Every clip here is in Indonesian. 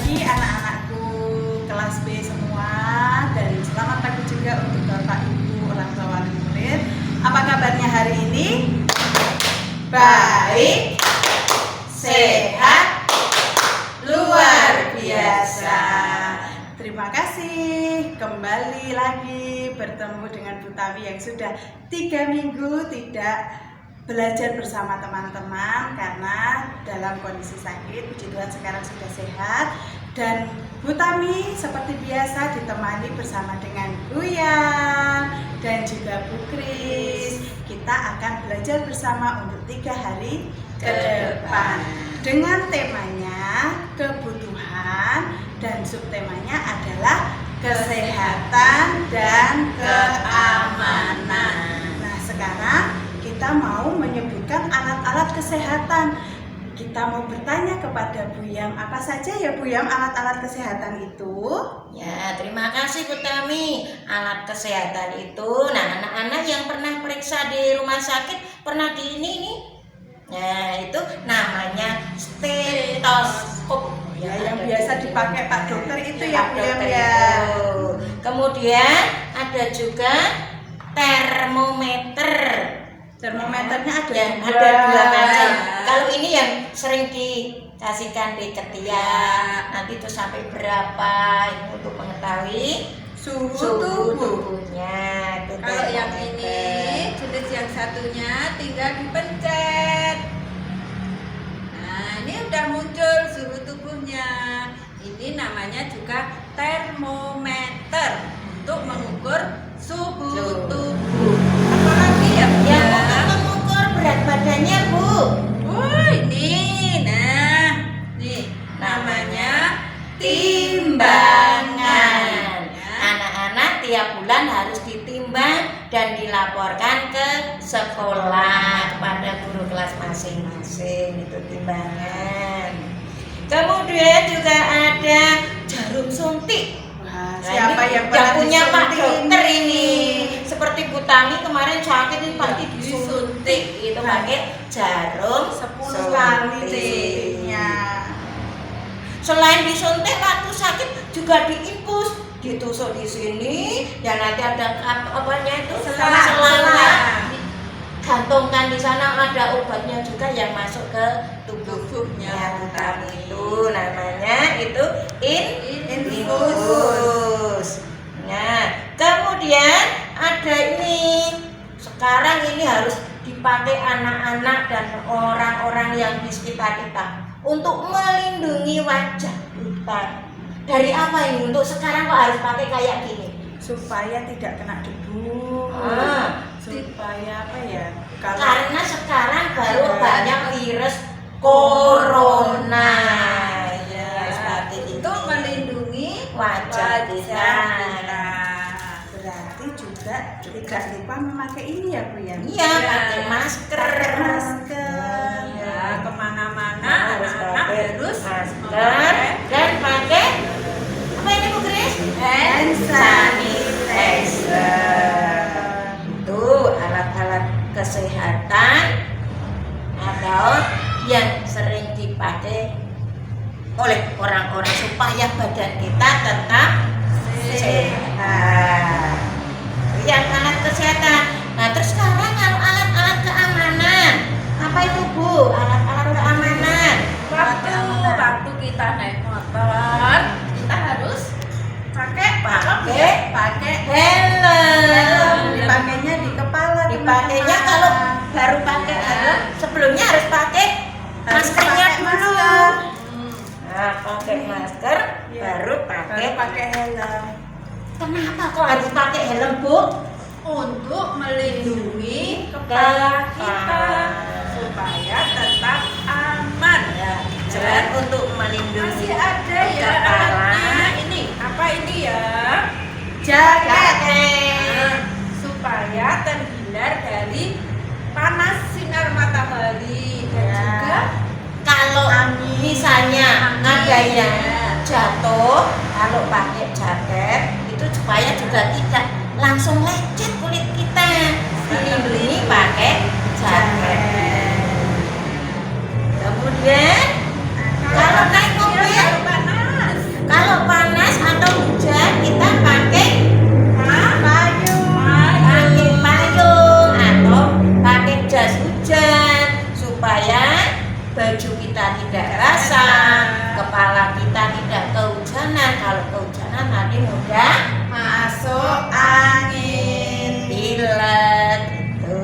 pagi anak-anakku kelas B semua, dan selamat pagi juga untuk Bapak Ibu orang tua wali murid. Apa kabarnya hari ini? Baik, sehat, luar biasa. Terima kasih, kembali lagi bertemu dengan Bu Tawi yang sudah 3 minggu tidak belajar bersama teman-teman karena dalam kondisi sakit. Puji Tuhan sekarang sudah sehat, dan Bu Tami seperti biasa ditemani bersama dengan Bu Yang dan juga Bu Kris. Kita akan belajar bersama untuk 3 hari ke depan dengan temanya kebutuhan, dan subtemanya adalah kesehatan dan keamanan. Nah, sekarang kita mau menyebutkan alat-alat kesehatan. Kita mau bertanya kepada Bu Yam, apa saja ya Bu Yam alat-alat kesehatan itu? Ya, terima kasih Bu Tami. Alat kesehatan itu, nah anak-anak yang pernah periksa di rumah sakit pernah di ini. Nah, itu namanya stetoskop. Ya, yang biasa dipakai Pak Dokter itu ya Bu Yam ya. Kemudian ada juga termometer. Termometernya ada Ya, dua. ada 2 macam. Kalau ini yang sering dikasihkan di ketiak, nanti itu sampai berapa ini untuk mengetahui Suhu suhu tubuh. tubuhnya. Itu Kalau yang termometer. ini jenis yang satunya tinggal dipencet. Nah, ini udah muncul suhu tubuhnya. Ini namanya juga termometer untuk mengukur suhu tubuh. Apalagi ya, Bu? Yang untuk mengukur berat badannya, Bu. Oh, ini. Nah, nih namanya timbangan. Anak-anak tiap bulan harus ditimbang dan dilaporkan ke sekolah kepada guru kelas masing-masing. Itu timbangan. Kemudian juga ada jarum suntik. Wah, Nah, siapa ini yang punya Pak disuntik Dokter ini? Seperti Bu Tami kemarin sakit ini pasti Iya, disuntik. Itu pakai jarum 10 kali suntik. disuntiknya. Selain disuntik waktu sakit juga diinfus, ditusuk di sini, dan nanti ada apanya itu selangnya, gantungkan di sana, ada obatnya juga yang masuk ke tubuhnya. Bukan itu namanya itu infus. Nah, kemudian ada ini. Sekarang ini harus dipakai anak-anak dan orang-orang yang di sekitar kita untuk melindungi wajah kita. Dari apa ini? Untuk sekarang kok harus pakai kayak gini? Supaya tidak kena debu. Supaya apa ya? Karena sekarang baru banyak virus corona. Ya, seperti itu. Untuk melindungi Wajah kita. Berarti juga tidak lupa memakai ini ya Bu ya? Iya, pakai masker. Pakai masker. Ya, kemana-mana Harus anak-anak pakai harus masker dan pakai apa ini Bu Kris? Hand sanitizer. Itu alat-alat kesehatan atau yang sering dipakai oleh orang-orang supaya badan kita tetap sehat. Yang alat kesehatan. Nah, terus sekarang kalau alat-alat keamanan, apa itu Bu? Alat-alat keamanan. waktu kita naik motor, kita harus pakai Helm. Dipakainya di kepala. Dipakainya teman-teman. kalau baru pakai helm, sebelumnya harus pakai maskernya pakai dulu. masker. Nah, pakai masker Ya. baru pakai. helm. Kenapa kok harus pakai helm, Bu? untuk melindungi kepala kita supaya tetap aman. Ya, selain untuk melindungi Masih ada ya kepala. alatnya ini. Apa ini ya? Jaket. Nah, supaya terhindar dari panas sinar matahari dan Ya. juga Kalau misalnya Angin. ada yang jatuh, kalau pakai jaket itu supaya juga tidak langsung lecet kulit kita. Dilindungi pakai jaket. Kemudian kalau naik mobil, kalau panas kita tidak kehujanan. Kalau kehujanan nanti mudah Masuk angin. pilek gitu.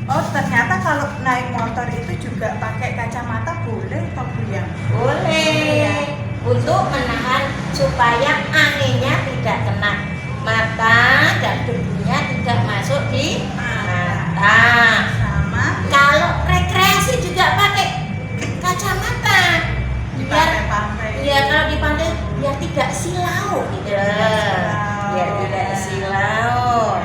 Oh, ternyata kalau naik motor itu juga pakai kacamata boleh atau ya? Boleh untuk menahan supaya anginnya tidak kena mata dan debunya tidak masuk di mata. Sama Kalau rekreasi juga pakai kacamata. di Biar pantai-pantai. ya kalau di pantai biar tidak silau gitu. Biar tidak silau.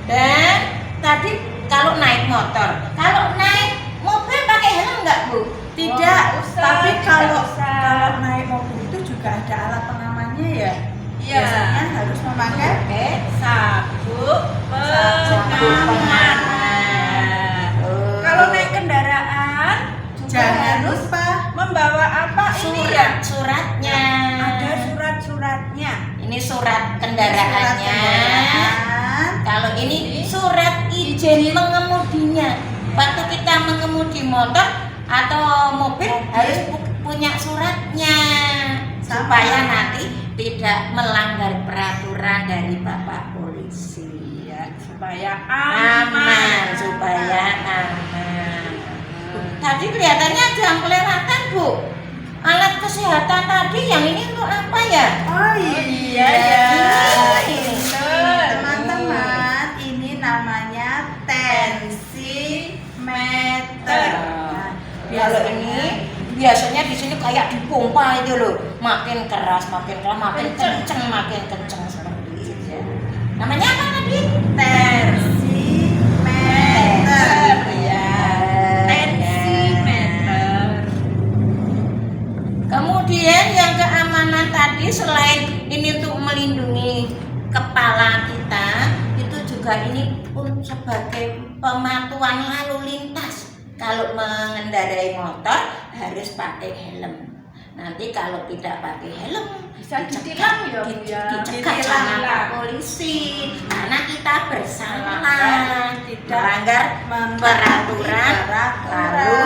Dan tadi kalau naik motor, kalau naik mobil pakai helm nggak Bu? Tidak, nggak usah, tapi tidak kalau usah. naik mobil itu juga ada alat pengamannya ya. Iya. Biasanya harus memakai Oke. Sabuk Sabuk pengaman. pengaman. Oh. Kalau naik kendaraan juga jangan harus lupa membawa apa ini ya? Suratnya. Ada surat-suratnya. Ini surat surat kendaraannya. kendaraan. Kalau ini surat izin mengemudinya. Waktu kita mengemudi motor atau mobil harus punya suratnya Sama. supaya nanti tidak melanggar peraturan dari Bapak polisi. Ya, supaya Aman, supaya aman. Tadi kelihatannya ada yang kelewatan Bu. Alat kesehatan tadi yang ini untuk apa ya? Oh iya, Ini. Teman-teman, ini namanya tensimeter. Nah, Kalau ini biasanya di sini kayak dipompa itu loh, makin keras, makin kenceng seperti itu. Ya. Namanya apa tadi? tensimeter. Ya. Tensimeter. Kemudian yang keamanan tadi selain ini untuk melindungi kepala kita, itu juga ini pun sebagai pematuan lalu lintas. Kalau mengendarai motor harus pakai helm. Nanti kalau tidak pakai helm Bisa ditilang ya, Bu, ya? dicegat Ditilang. sama Pak polisi karena kita bersalah Tidak melanggar peraturan lalu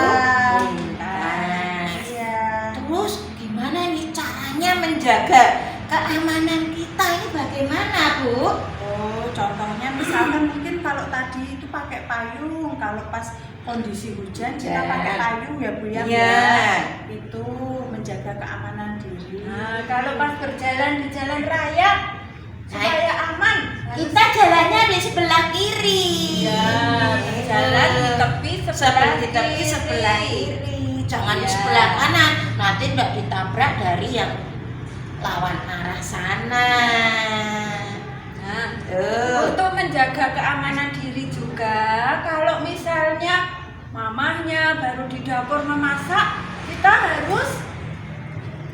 lintas. Iya. Terus gimana nih caranya menjaga keamanan kita ini bagaimana Bu? Oh, contohnya misalkan mungkin kalau tadi itu pakai payung, kalau pas kondisi hujan kita Ya. pakai payung ya Bu ya. Iya. Itu menjaga keamanan diri. Nah, kalau pas berjalan di jalan raya supaya aman, Kita jalannya di sebelah kiri. ya, berjalan di tepi sebelah Seperti tepi kiri. sebelah kiri. Jangan di Iya. sebelah kanan. Nanti tidak ditabrak dari yang lawan arah sana. Nah, Tuh. untuk menjaga keamanan diri juga, kalau misalnya mamahnya baru di dapur memasak, kita harus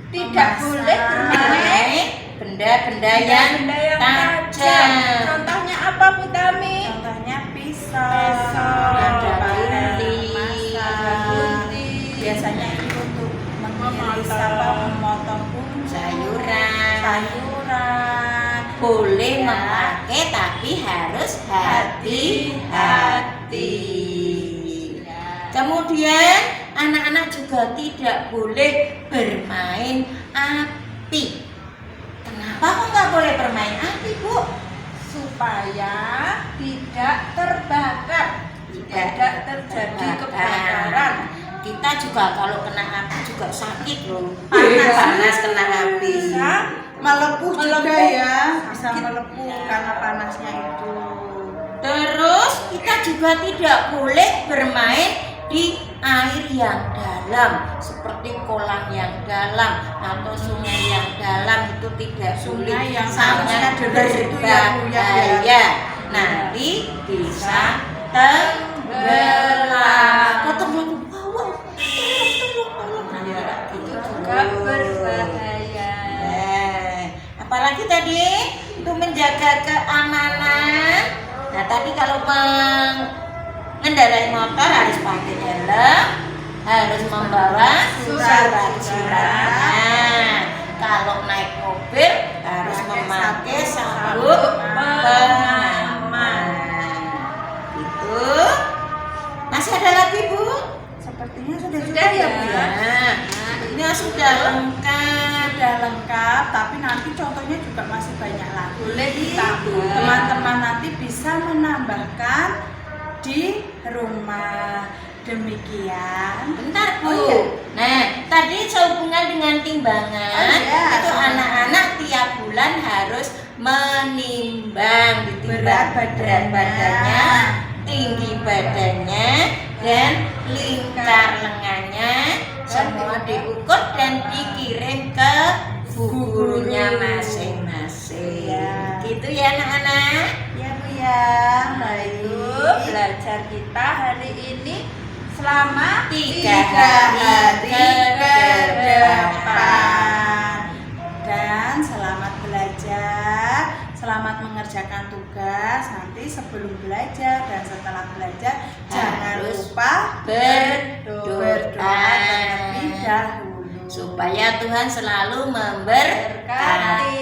tidak Memasak. boleh bermain Benda-benda yang benda yang tajam. tajam. Contohnya apa Bu Tami? Contohnya pisau, Pisau, yang ada dipakai gunting, memasak. gunting. Biasanya ini untuk mengiris Memotong. apa, memotong bumbu, Sayuran. sayuran. Boleh Ya. memakai tapi harus hati-hati. Kemudian anak-anak juga tidak boleh bermain api. Kenapa kok nggak boleh bermain api Bu? Supaya tidak terbakar, tidak terjadi kebakaran. Kita juga kalau kena api juga sakit loh. Panas. Panas kena api. Bisa Melepuh juga Melepuh. ya, bisa Sakit. melepuh Ya. karena panasnya itu. Terus kita juga tidak boleh bermain di air yang dalam seperti kolam yang dalam atau sungai yang dalam, itu tidak Sungai boleh, yang sangat arusnya deras itu ya, Bu, ya. berbahaya. Nanti bisa tenggelam. Kok tenggelam ke bawah? Tolong. Nah, itu gitu. juga berbahaya. Apalagi tadi untuk menjaga keamanan. Nah tadi kalau mengendarai motor harus pakai helm, harus membawa surat-surat. Nah, kalau naik mobil harus memakai sabuk pengaman. Gitu. Masih ada lagi Bu? Sepertinya sudah Sudah ya, Bu, ya? Nah, Ya sudah lengkap. Sudah lengkap, tapi nanti contohnya juga masih banyak lagi. Boleh ditambah. Teman-teman nanti bisa menambahkan di rumah. Demikian. Bentar Bu. Oh, iya. Nah, tadi sehubungan dengan timbangan, Oh, iya. itu anak-anak tiap bulan harus menimbang, Berat badannya. tinggi badannya, dan lingkar lengannya, semua diukur dan dikirim ke gurunya masing-masing. Iya. Gitu ya anak-anak. Ya Bu ya, baik. Belajar kita hari ini selama 3 hari ke ke depan. depan. Dan selamat belajar, selamat mengerjakan tugas. Nanti sebelum belajar dan setelah belajar jangan Harus lupa berdoa terlebih dahulu. supaya Tuhan selalu memberkati.